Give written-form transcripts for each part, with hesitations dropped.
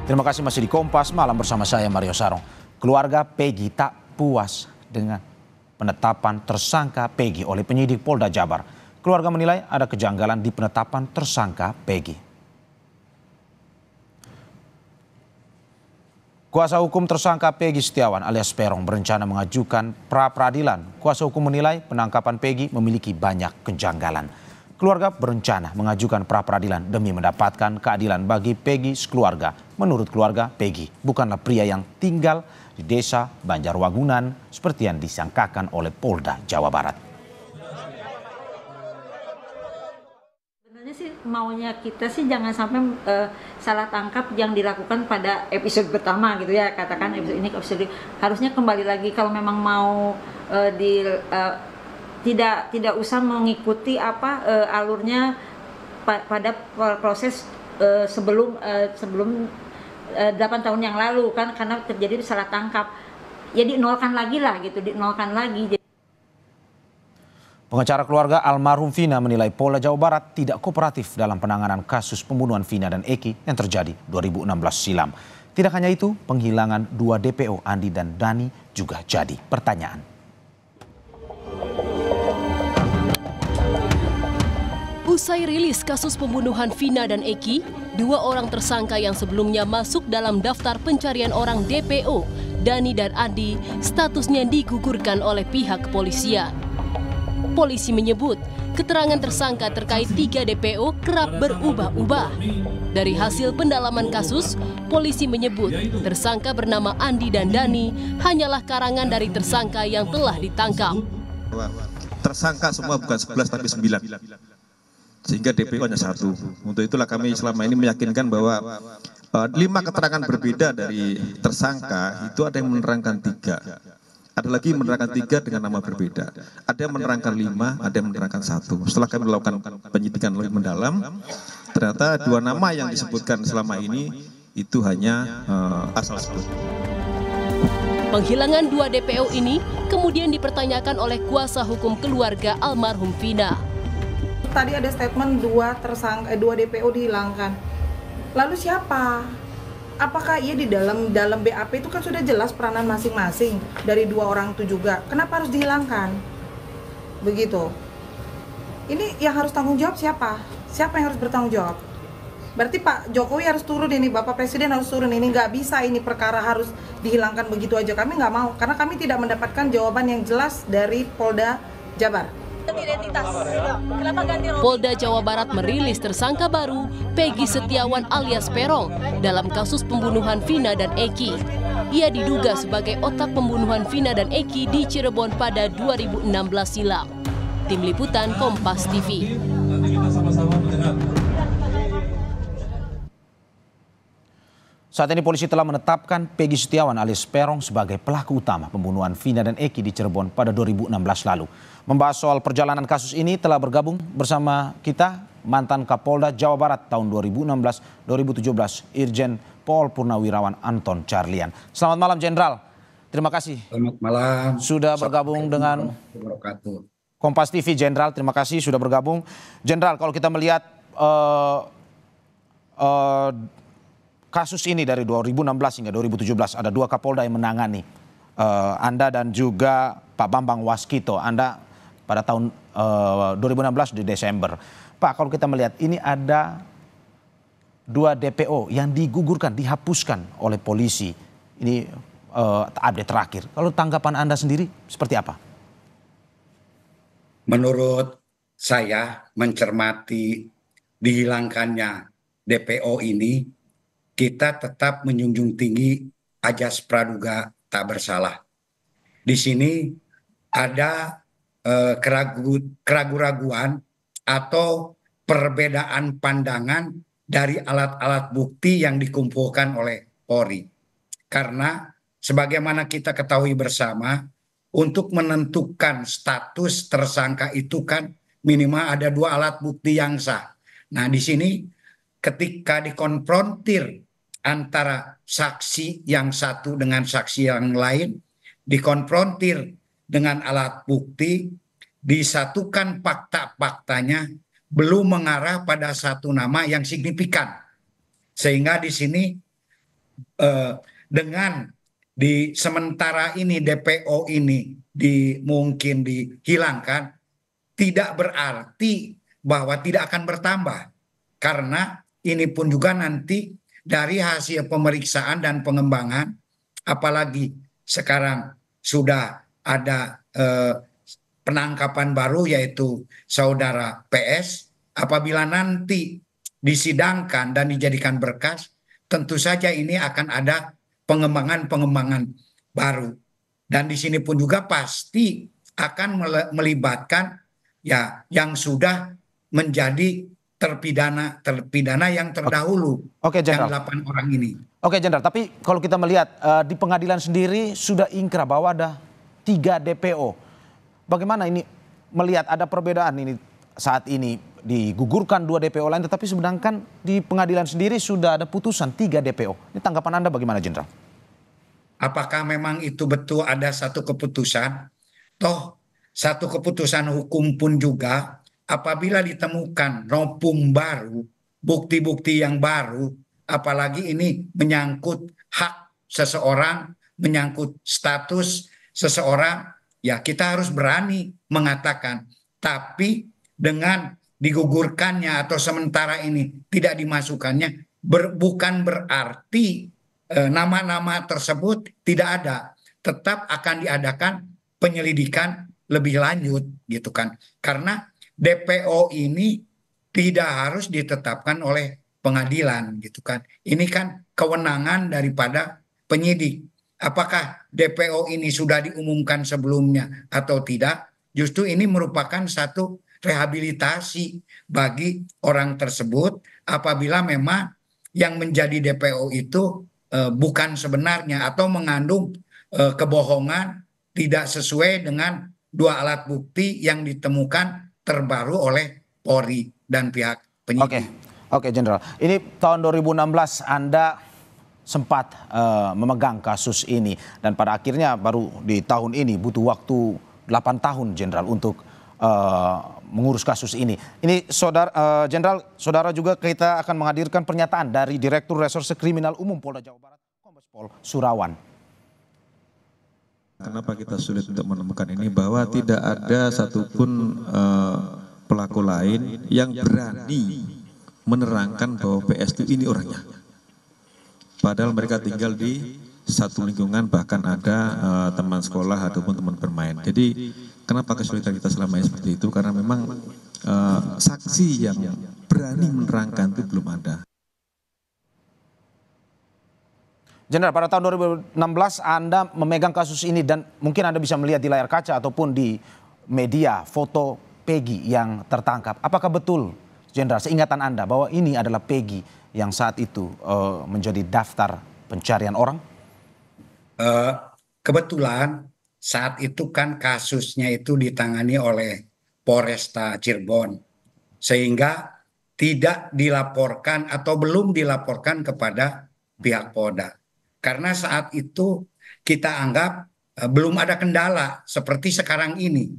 Terima kasih masih di Kompas Malam bersama saya Mario Sarong. Keluarga Peggy tak puas dengan penetapan tersangka Peggy oleh penyidik Polda Jabar. Keluarga menilai ada kejanggalan di penetapan tersangka Peggy. Kuasa hukum tersangka Peggy Setiawan alias Peron berencana mengajukan pra-peradilan. Kuasa hukum menilai penangkapan Peggy memiliki banyak kejanggalan. Keluarga berencana mengajukan pra-peradilan demi mendapatkan keadilan bagi Peggy sekeluarga. Menurut keluarga, Peggy bukanlah pria yang tinggal di desa Banjarwagunan seperti yang disangkakan oleh Polda Jawa Barat. Sebenarnya sih maunya kita sih jangan sampai salah tangkap yang dilakukan pada episode pertama gitu ya, katakan episode ini episode harusnya kembali lagi kalau memang mau tidak usah mengikuti alurnya pada proses sebelum 8 tahun yang lalu kan, karena terjadi salah tangkap ya dinolkan lagi lah gitu, dinolkan lagi. Pengacara keluarga almarhum Vina menilai Polda Jawa Barat tidak kooperatif dalam penanganan kasus pembunuhan Vina dan Eki yang terjadi 2016 silam. Tidak hanya itu, penghilangan 2 DPO Andi dan Dani juga jadi pertanyaan. Usai rilis kasus pembunuhan Vina dan Eki, 2 orang tersangka yang sebelumnya masuk dalam daftar pencarian orang DPO, Dani dan Andi, statusnya digugurkan oleh pihak kepolisian. Polisi menyebut keterangan tersangka terkait 3 DPO kerap berubah-ubah. Dari hasil pendalaman kasus, polisi menyebut tersangka bernama Andi dan Dani hanyalah karangan dari tersangka yang telah ditangkap. Tersangka semua bukan 11 tapi 9. Sehingga DPO hanya 1. Untuk itulah kami selama ini meyakinkan bahwa 5 keterangan berbeda dari tersangka itu ada yang menerangkan 3. Ada lagi menerangkan 3 dengan nama berbeda. Ada yang menerangkan 5, ada yang menerangkan 1. Setelah kami melakukan penyidikan lebih mendalam, ternyata 2 nama yang disebutkan selama ini itu hanya asal sebut. Penghilangan 2 DPO ini kemudian dipertanyakan oleh kuasa hukum keluarga almarhum Vina. Tadi ada statement 2 DPO dihilangkan. Lalu siapa? Apakah ia di dalam BAP itu kan sudah jelas peranan masing-masing dari 2 orang itu juga. Kenapa harus dihilangkan? Begitu. Ini yang harus tanggung jawab siapa? Siapa yang harus bertanggung jawab? Berarti Pak Jokowi harus turun ini, Bapak Presiden harus turun ini. Nggak bisa ini perkara harus dihilangkan begitu aja. Kami nggak mau, karena kami tidak mendapatkan jawaban yang jelas dari Polda Jabar. Polda Jawa Barat merilis tersangka baru Peggy Setiawan alias Peron dalam kasus pembunuhan Vina dan Eki. Ia diduga sebagai otak pembunuhan Vina dan Eki di Cirebon pada 2016 silam. Tim Liputan Kompas TV. Saat ini polisi telah menetapkan Peggy Setiawan alias Peron sebagai pelaku utama pembunuhan Vina dan Eki di Cirebon pada 2016 lalu. Membahas soal perjalanan kasus ini telah bergabung bersama kita mantan Kapolda Jawa Barat tahun 2016-2017 Irjen Pol Purnawirawan Anton Carlian. Selamat malam Jenderal. Terima kasih. Selamat malam. Sudah bergabung dengan Kompas TV Jenderal. Terima kasih sudah bergabung. Jenderal, kalau kita melihat kasus ini dari 2016 hingga 2017 ada 2 Kapolda yang menangani. Anda dan juga Pak Bambang Waskito. Anda pada tahun 2016 di Desember. Pak, kalau kita melihat ini ada 2 DPO yang digugurkan, dihapuskan oleh polisi. Ini update terakhir. Kalau tanggapan Anda sendiri seperti apa? Menurut saya mencermati dihilangkannya DPO ini, kita tetap menjunjung tinggi ajas praduga tak bersalah. Di sini ada keraguan-raguan atau perbedaan pandangan dari alat-alat bukti yang dikumpulkan oleh Polri. Karena sebagaimana kita ketahui bersama, untuk menentukan status tersangka itu kan minimal ada 2 alat bukti yang sah. Nah, di sini ketika dikonfrontir antara saksi yang satu dengan saksi yang lain, dikonfrontir dengan alat bukti, disatukan fakta-faktanya, belum mengarah pada satu nama yang signifikan. Sehingga di sini dengan di sementara ini DPO ini mungkin dihilangkan, tidak berarti bahwa tidak akan bertambah, karena ini pun juga nanti dari hasil pemeriksaan dan pengembangan, apalagi sekarang sudah ada penangkapan baru yaitu saudara PS. Apabila nanti disidangkan dan dijadikan berkas, tentu saja ini akan ada pengembangan baru. Dan di sini pun juga pasti akan melibatkan ya yang sudah menjadi terpidana yang terdahulu. Oke, yang Jenderal. 8 orang ini. Oke, Jenderal, tapi kalau kita melihat di pengadilan sendiri sudah ingkrah bahwa ada 3 DPO. Bagaimana ini melihat ada perbedaan ini saat ini digugurkan 2 DPO lain, tetapi sedangkan di pengadilan sendiri sudah ada putusan 3 DPO. Ini tanggapan Anda bagaimana, Jenderal? Apakah memang itu betul ada satu keputusan? Toh satu keputusan hukum pun juga apabila ditemukan novum baru, bukti-bukti yang baru, apalagi ini menyangkut hak seseorang, menyangkut status seseorang, ya kita harus berani mengatakan. Tapi dengan digugurkannya atau sementara ini tidak dimasukkannya, bukan berarti nama-nama tersebut tidak ada. Tetap akan diadakan penyelidikan lebih lanjut gitu kan. Karena DPO ini tidak harus ditetapkan oleh pengadilan gitu kan. Ini kan kewenangan daripada penyidik. Apakah DPO ini sudah diumumkan sebelumnya atau tidak? Justru ini merupakan satu rehabilitasi bagi orang tersebut apabila memang yang menjadi DPO itu bukan sebenarnya atau mengandung kebohongan, tidak sesuai dengan 2 alat bukti yang ditemukan terbaru oleh Polri dan pihak penyidik. Oke, Jenderal. Ini tahun 2016 Anda sempat memegang kasus ini dan pada akhirnya baru di tahun ini butuh waktu 8 tahun, Jenderal, untuk mengurus kasus ini. Ini Jenderal, saudara juga kita akan menghadirkan pernyataan dari Direktur Reserse Kriminal Umum Polda Jawa Barat, Kombes Pol Surawan. Kenapa kita sulit untuk menemukan ini? Bahwa tidak ada satupun pelaku lain yang berani menerangkan bahwa PS itu ini orangnya. Padahal mereka tinggal di satu lingkungan, bahkan ada teman sekolah ataupun teman bermain. Jadi kenapa kesulitan kita selama ini seperti itu? Karena memang saksi yang berani menerangkan itu belum ada. Jenderal, pada tahun 2016 Anda memegang kasus ini dan mungkin Anda bisa melihat di layar kaca ataupun di media foto Peggy yang tertangkap. Apakah betul, Jenderal, seingatan Anda bahwa ini adalah Peggy yang saat itu menjadi daftar pencarian orang? Kebetulan saat itu kan kasusnya itu ditangani oleh Polresta Cirebon, sehingga tidak dilaporkan atau belum dilaporkan kepada pihak Polda. Karena saat itu kita anggap belum ada kendala seperti sekarang ini.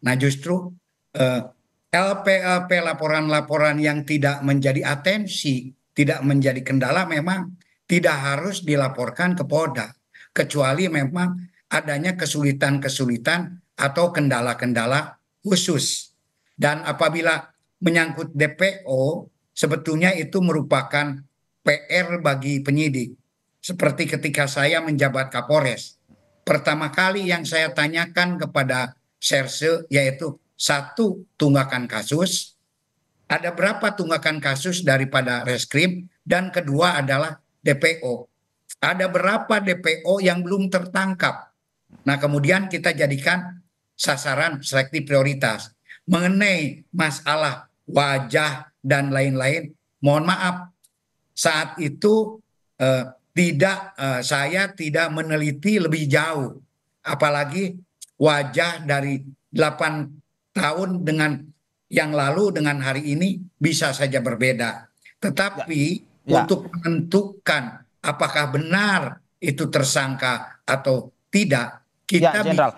Nah justru LP laporan-laporan yang tidak menjadi atensi, tidak menjadi kendala memang tidak harus dilaporkan ke Polda. Kecuali memang adanya kesulitan-kesulitan atau kendala-kendala khusus. Dan apabila menyangkut DPO, sebetulnya itu merupakan PR bagi penyidik. Seperti ketika saya menjabat Kapolres, pertama kali yang saya tanyakan kepada Serse yaitu 1, tunggakan kasus, ada berapa tunggakan kasus daripada reskrim, dan kedua adalah DPO. Ada berapa DPO yang belum tertangkap. Nah kemudian kita jadikan sasaran seleksi prioritas. Mengenai masalah wajah dan lain-lain, mohon maaf, saat itu saya tidak meneliti lebih jauh. Apalagi wajah dari 8 tahun dengan yang lalu dengan hari ini bisa saja berbeda. Tetapi untuk menentukan apakah benar itu tersangka atau tidak, kita bisa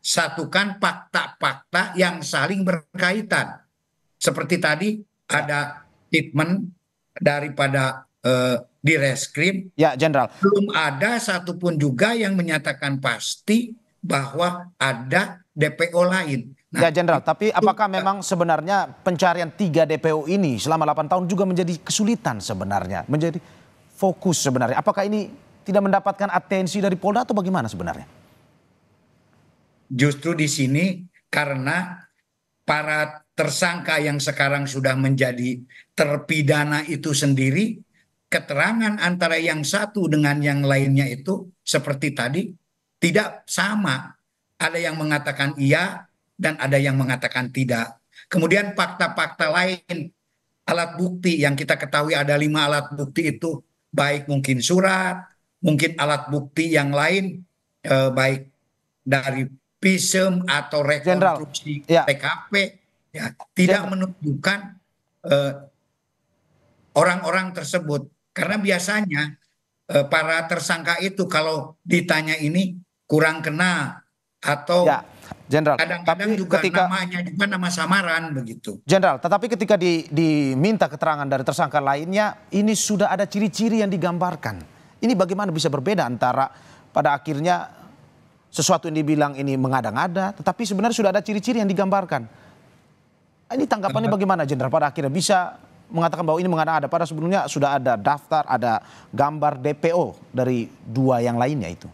satukan fakta-fakta yang saling berkaitan. Seperti tadi ada statement daripada di reskrim, Ya, Jenderal. belum ada satupun juga yang menyatakan pasti bahwa ada DPO lain. Ya, Jenderal, tapi apakah memang sebenarnya pencarian 3 DPO ini selama 8 tahun juga menjadi kesulitan sebenarnya, menjadi fokus sebenarnya? Apakah ini tidak mendapatkan atensi dari Polda atau bagaimana sebenarnya? Justru di sini karena para tersangka yang sekarang sudah menjadi terpidana itu sendiri, keterangan antara yang satu dengan yang lainnya itu seperti tadi tidak sama. Ada yang mengatakan iya dan ada yang mengatakan tidak. Kemudian fakta-fakta lain, alat bukti yang kita ketahui ada 5 alat bukti itu, baik mungkin surat, mungkin alat bukti yang lain, baik dari visum atau rekonstruksi TKP, ya, tidak menunjukkan orang-orang tersebut. Karena biasanya para tersangka itu kalau ditanya ini kurang kenal atau Jenderal, kadang-kadang juga namanya juga nama samaran begitu. Jenderal, tetapi ketika diminta keterangan dari tersangka lainnya, ini sudah ada ciri-ciri yang digambarkan. Ini bagaimana bisa berbeda antara pada akhirnya sesuatu yang dibilang ini mengada-ngada, tetapi sebenarnya sudah ada ciri-ciri yang digambarkan. Ini tanggapannya bagaimana, Jenderal? Pada akhirnya bisa mengatakan bahwa ini mengada-ngada, pada sebelumnya sudah ada daftar, ada gambar DPO dari 2 yang lainnya itu.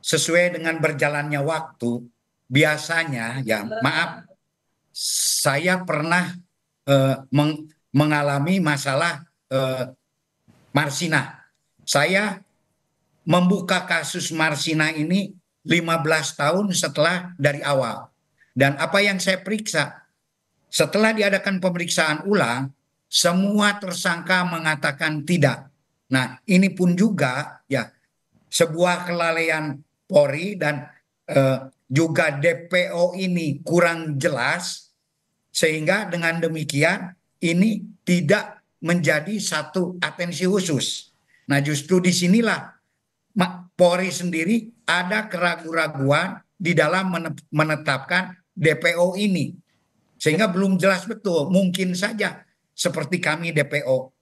Sesuai dengan berjalannya waktu, biasanya ya maaf, saya pernah mengalami masalah Marsina. Saya membuka kasus Marsina ini 15 tahun setelah dari awal. Dan apa yang saya periksa, setelah diadakan pemeriksaan ulang, semua tersangka mengatakan tidak. Nah, ini pun juga ya sebuah kelalaian Polri dan juga DPO ini kurang jelas, sehingga dengan demikian ini tidak menjadi satu atensi khusus. Nah, justru disinilah Polri sendiri ada keraguan-raguan di dalam menetapkan DPO ini, sehingga belum jelas betul. Mungkin saja seperti kami DPO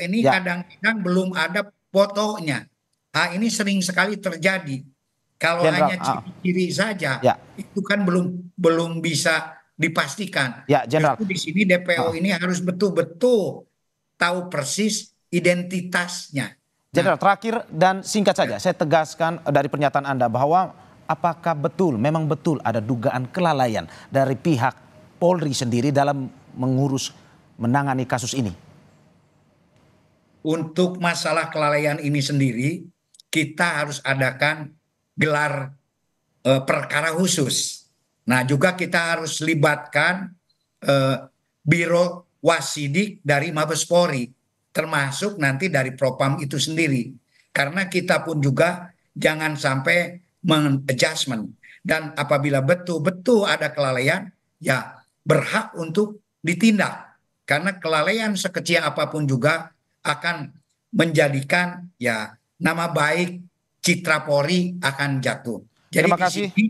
ini kadang-kadang belum ada fotonya. Ini sering sekali terjadi. Kalau hanya ciri-ciri saja, itu kan belum bisa dipastikan. Jenderal, di sini DPO ini harus betul-betul tahu persis identitasnya. Jenderal, terakhir dan singkat saja, saya tegaskan dari pernyataan Anda bahwa apakah memang betul ada dugaan kelalaian dari pihak Polri sendiri dalam menangani kasus ini? Untuk masalah kelalaian ini sendiri, kita harus adakan gelar perkara khusus. Nah, juga kita harus libatkan Biro Wasidik dari Mabes Polri, termasuk nanti dari Propam itu sendiri. Karena kita pun juga jangan sampai mengadjustment. Dan apabila betul-betul ada kelalaian, ya berhak untuk ditindak. Karena kelalaian sekecil apapun juga akan menjadikan ya nama baik citra Polri akan jatuh. Jadi di sini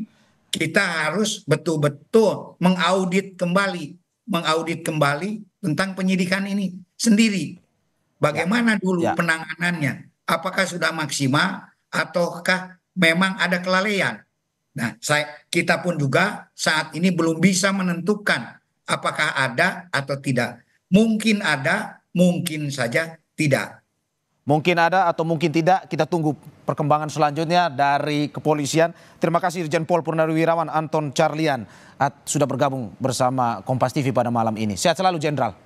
kita harus betul-betul mengaudit kembali tentang penyidikan ini sendiri. Bagaimana dulu penanganannya? Apakah sudah maksimal ataukah memang ada kelalaian? Nah, kita pun juga saat ini belum bisa menentukan apakah ada atau tidak. Mungkin ada, mungkin saja tidak. Mungkin ada atau mungkin tidak, kita tunggu perkembangan selanjutnya dari kepolisian. Terima kasih Irjen Pol Purnawirawan Anton Carlian sudah bergabung bersama Kompas TV pada malam ini. Sehat selalu, Jenderal.